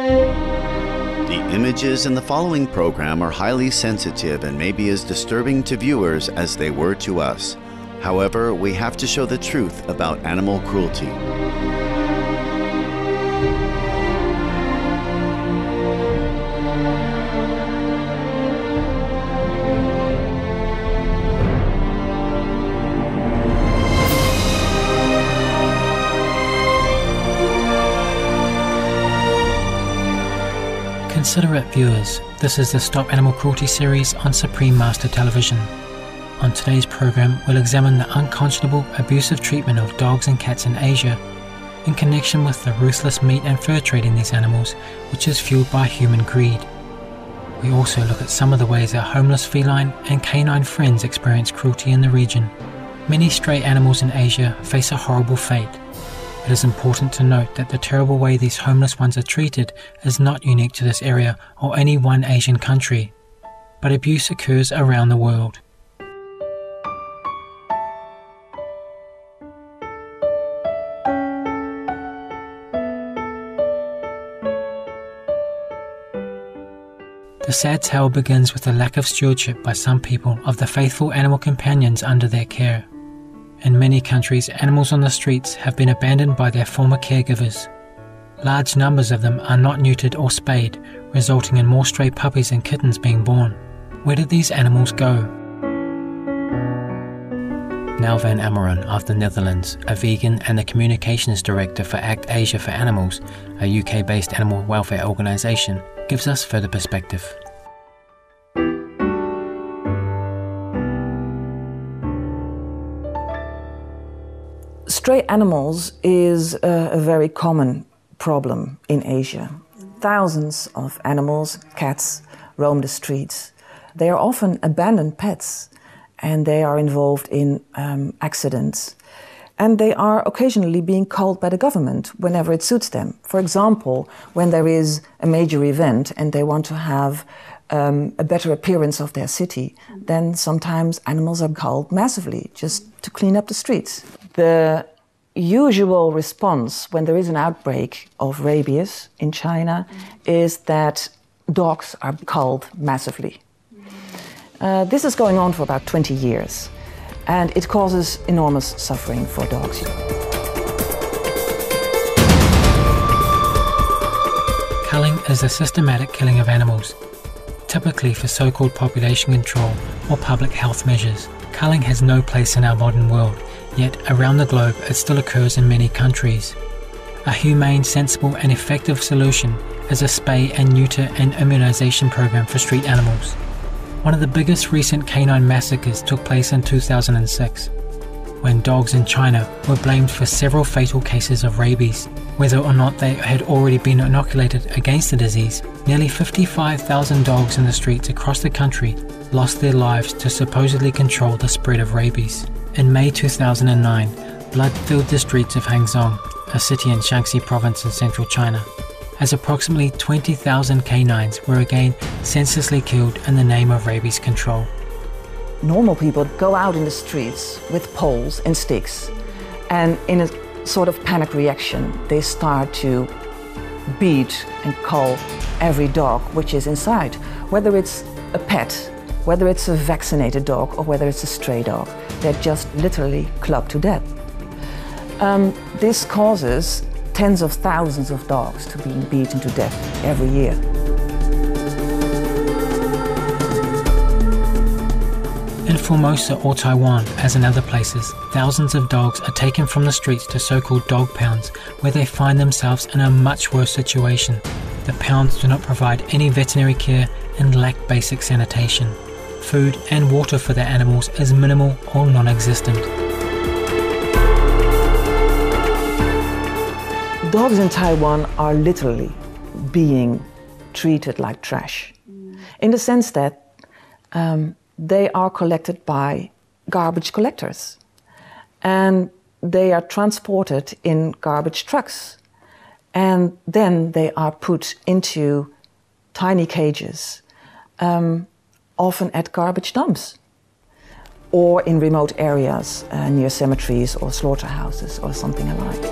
The images in the following program are highly sensitive and may be as disturbing to viewers as they were to us. However, we have to show the truth about animal cruelty. Considerate viewers, this is the Stop Animal Cruelty series on Supreme Master Television. On today's program, we'll examine the unconscionable, abusive treatment of dogs and cats in Asia in connection with the ruthless meat and fur trade in these animals, which is fueled by human greed. We also look at some of the ways our homeless feline and canine friends experience cruelty in the region. Many stray animals in Asia face a horrible fate. It is important to note that the terrible way these homeless ones are treated is not unique to this area or any one Asian country, but abuse occurs around the world. The sad tale begins with the lack of stewardship by some people of the faithful animal companions under their care. In many countries, animals on the streets have been abandoned by their former caregivers. Large numbers of them are not neutered or spayed, resulting in more stray puppies and kittens being born. Where did these animals go? Nel van Ameron of the Netherlands, a vegan and the Communications Director for ACT Asia for Animals, a UK-based animal welfare organisation, gives us further perspective. Stray animals is a very common problem in Asia. Thousands of animals, cats, roam the streets. They are often abandoned pets and they are involved in accidents. And they are occasionally being culled by the government whenever it suits them. For example, when there is a major event and they want to have a better appearance of their city, then sometimes animals are culled massively just to clean up the streets. The usual response when there is an outbreak of rabies in China is that dogs are culled massively. This is going on for about 20 years, and it causes enormous suffering for dogs. Culling is a systematic killing of animals, typically for so-called population control or public health measures. Culling has no place in our modern world, yet around the globe it still occurs in many countries. A humane, sensible and effective solution is a spay and neuter and immunization program for street animals. One of the biggest recent canine massacres took place in 2006, when dogs in China were blamed for several fatal cases of rabies. Whether or not they had already been inoculated against the disease, nearly 55,000 dogs in the streets across the country lost their lives to supposedly control the spread of rabies. In May 2009, blood filled the streets of Hangzhou, a city in Shaanxi province in central China, as approximately 20,000 canines were again senselessly killed in the name of rabies control. Normal people go out in the streets with poles and sticks, and in a sort of panic reaction, they start to beat and cull every dog which is inside, whether it's a pet, whether it's a vaccinated dog, or whether it's a stray dog. They're just literally clubbed to death. This causes tens of thousands of dogs to be beaten to death every year. In Formosa or Taiwan, as in other places, thousands of dogs are taken from the streets to so-called dog pounds, where they find themselves in a much worse situation. The pounds do not provide any veterinary care and lack basic sanitation. Food and water for their animals is minimal or non-existent. Dogs in Taiwan are literally being treated like trash, in the sense that they are collected by garbage collectors, and they are transported in garbage trucks, and then they are put into tiny cages, often at garbage dumps or in remote areas near cemeteries or slaughterhouses or something alike.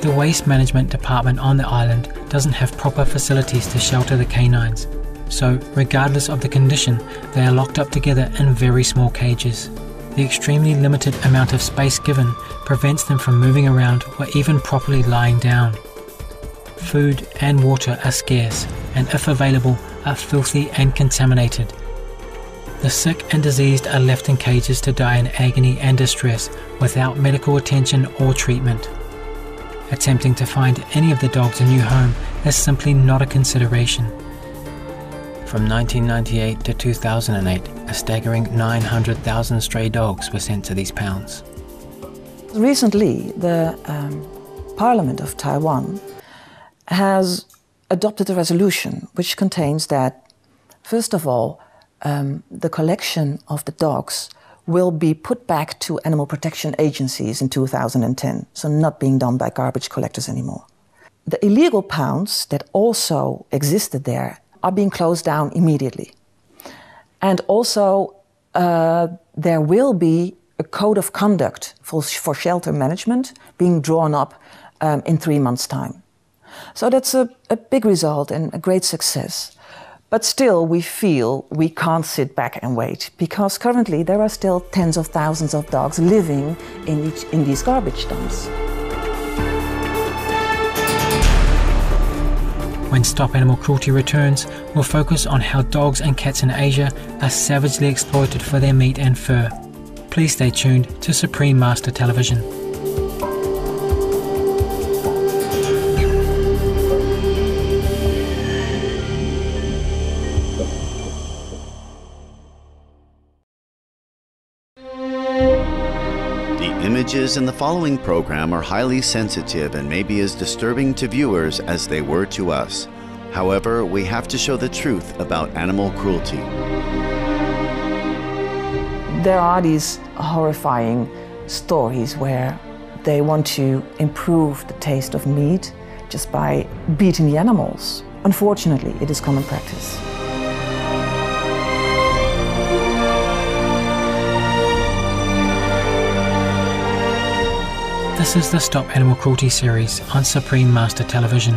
The waste management department on the island doesn't have proper facilities to shelter the canines, so regardless of the condition, they are locked up together in very small cages. The extremely limited amount of space given prevents them from moving around or even properly lying down. Food and water are scarce, and if available, are filthy and contaminated. The sick and diseased are left in cages to die in agony and distress without medical attention or treatment. Attempting to find any of the dogs a new home is simply not a consideration. From 1998 to 2008, a staggering 900,000 stray dogs were sent to these pounds. Recently, the Parliament of Taiwan has adopted a resolution which contains that, first of all, the collection of the dogs will be put back to animal protection agencies in 2010, so not being done by garbage collectors anymore. The illegal pounds that also existed there are being closed down immediately. And also, there will be a code of conduct for shelter management being drawn up in 3 months' time. So that's a big result and a great success. But still, we feel we can't sit back and wait, because currently there are still tens of thousands of dogs living in these garbage dumps. When Stop Animal Cruelty returns, we'll focus on how dogs and cats in Asia are savagely exploited for their meat and fur. Please stay tuned to Supreme Master Television. Images in the following program are highly sensitive and may be as disturbing to viewers as they were to us. However, we have to show the truth about animal cruelty. There are these horrifying stories where they want to improve the taste of meat just by beating the animals. Unfortunately, it is common practice. This is the Stop Animal Cruelty series on Supreme Master Television.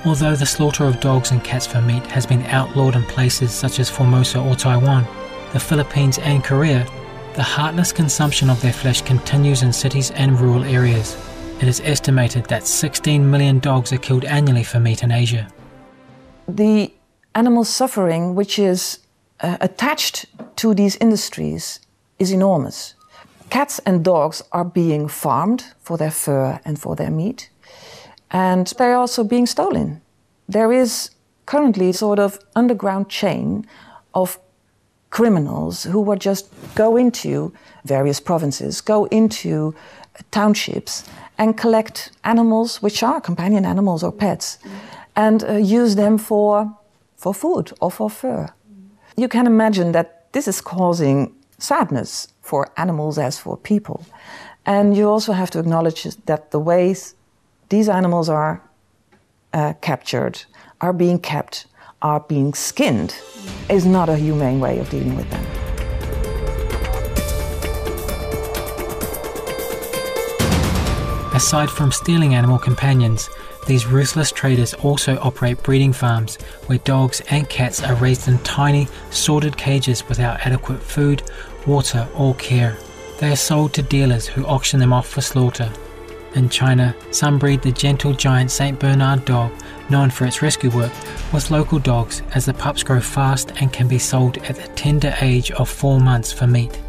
Although the slaughter of dogs and cats for meat has been outlawed in places such as Formosa or Taiwan, the Philippines and Korea, the heartless consumption of their flesh continues in cities and rural areas. It is estimated that 16 million dogs are killed annually for meat in Asia. The animal suffering which is attached to these industries is enormous. Cats and dogs are being farmed for their fur and for their meat, and they're also being stolen. There is currently a sort of underground chain of criminals who would just go into various provinces, go into townships and collect animals which are companion animals or pets and use them for food or for fur. You can imagine that this is causing sadness for animals as for people. And you also have to acknowledge that the ways these animals are captured, are being kept, are being skinned, is not a humane way of dealing with them. Aside from stealing animal companions, these ruthless traders also operate breeding farms where dogs and cats are raised in tiny, sordid cages without adequate food, water or care. They are sold to dealers who auction them off for slaughter. In China, some breed the gentle giant St. Bernard dog, known for its rescue work, with local dogs, as the pups grow fast and can be sold at the tender age of 4 months for meat.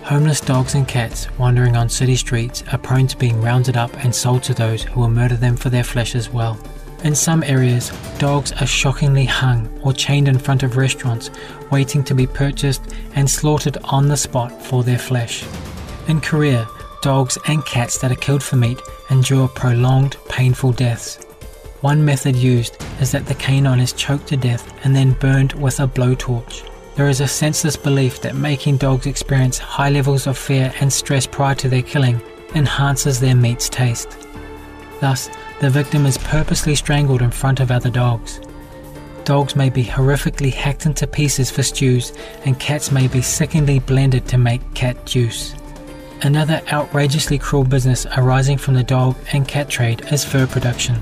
Homeless dogs and cats wandering on city streets are prone to being rounded up and sold to those who will murder them for their flesh as well. In some areas, dogs are shockingly hung or chained in front of restaurants, waiting to be purchased and slaughtered on the spot for their flesh. In Korea, dogs and cats that are killed for meat endure prolonged, painful deaths. One method used is that the canine is choked to death and then burned with a blowtorch. There is a senseless belief that making dogs experience high levels of fear and stress prior to their killing enhances their meat's taste. Thus, the victim is purposely strangled in front of other dogs. Dogs may be horrifically hacked into pieces for stews, and cats may be sickeningly blended to make cat juice. Another outrageously cruel business arising from the dog and cat trade is fur production.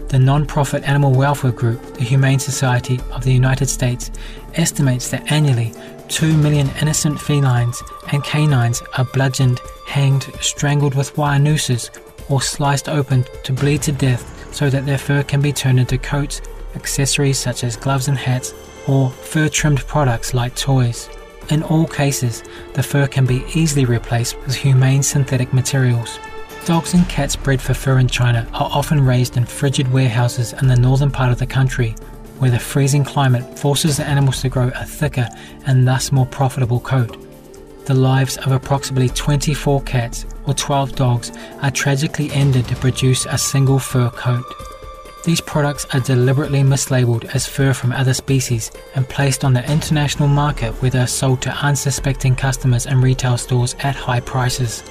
The non-profit animal welfare group, the Humane Society of the United States, estimates that annually 2 million innocent felines and canines are bludgeoned, hanged, strangled with wire nooses, or sliced open to bleed to death so that their fur can be turned into coats, accessories such as gloves and hats, or fur-trimmed products like toys. In all cases, the fur can be easily replaced with humane synthetic materials. Dogs and cats bred for fur in China are often raised in frigid warehouses in the northern part of the country, where the freezing climate forces the animals to grow a thicker and thus more profitable coat. The lives of approximately 24 cats or 12 dogs are tragically ended to produce a single fur coat. These products are deliberately mislabeled as fur from other species and placed on the international market where they are sold to unsuspecting customers in retail stores at high prices.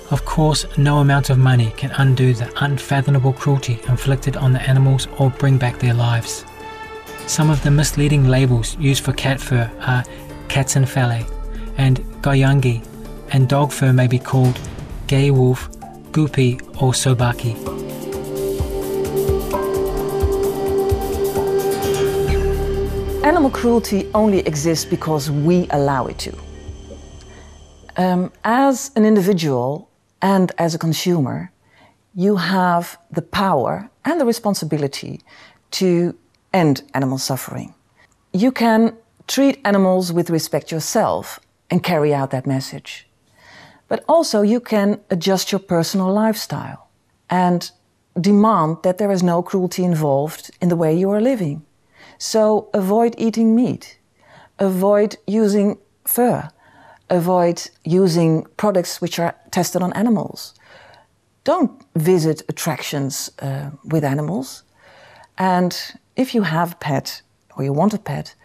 Of course, no amount of money can undo the unfathomable cruelty inflicted on the animals or bring back their lives. Some of the misleading labels used for cat fur are katzenfelle and goyangi, and dog fur may be called gay wolf, guppy or sobaki. Animal cruelty only exists because we allow it to. As an individual and as a consumer, you have the power and the responsibility to end animal suffering. You can treat animals with respect yourself and carry out that message. But also you can adjust your personal lifestyle and demand that there is no cruelty involved in the way you are living. So avoid eating meat, avoid using fur, avoid using products which are tested on animals. Don't visit attractions with animals. And if you have a pet or you want a pet,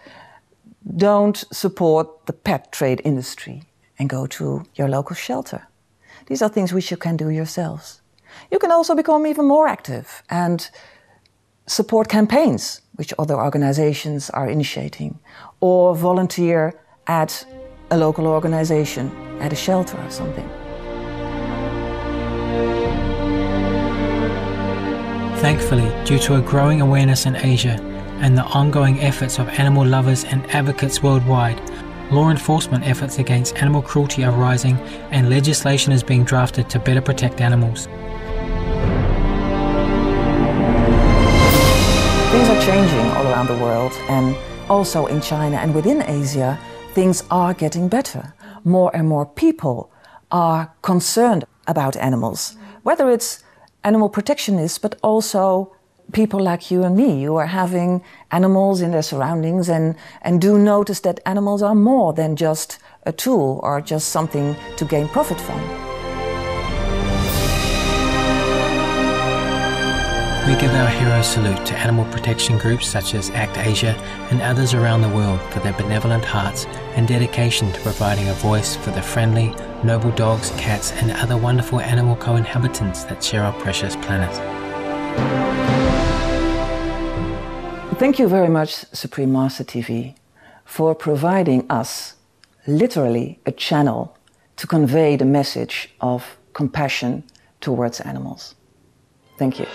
don't support the pet trade industry and go to your local shelter. These are things which you can do yourselves. You can also become even more active and support campaigns which other organizations are initiating, or volunteer at a local organization, at a shelter or something. Thankfully, due to a growing awareness in Asia and the ongoing efforts of animal lovers and advocates worldwide, law enforcement efforts against animal cruelty are rising and legislation is being drafted to better protect animals. Things are changing all around the world, and also in China and within Asia, things are getting better. More and more people are concerned about animals, whether it's animal protectionists, but also people like you and me who are having animals in their surroundings and do notice that animals are more than just a tool or just something to gain profit from. We give our hero salute to animal protection groups such as ACT Asia and others around the world for their benevolent hearts and dedication to providing a voice for the friendly, noble dogs, cats and other wonderful animal co-inhabitants that share our precious planet. Thank you very much, Supreme Master TV, for providing us literally a channel to convey the message of compassion towards animals. Thank you.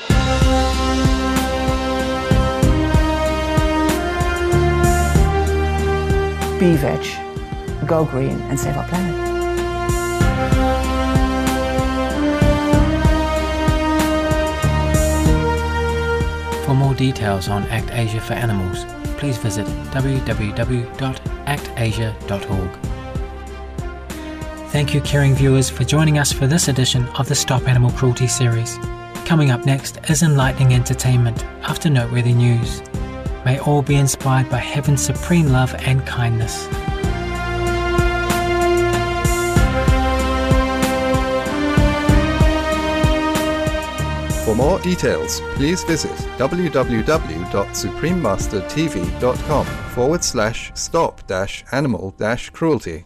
Be veg, go green and save our planet. For more details on ACT Asia for Animals, please visit www.actasia.org. Thank you, caring viewers, for joining us for this edition of the Stop Animal Cruelty series. Coming up next is enlightening entertainment after noteworthy news. May all be inspired by heaven's supreme love and kindness. For more details, please visit www.suprememastertv.com/stop-animal-cruelty.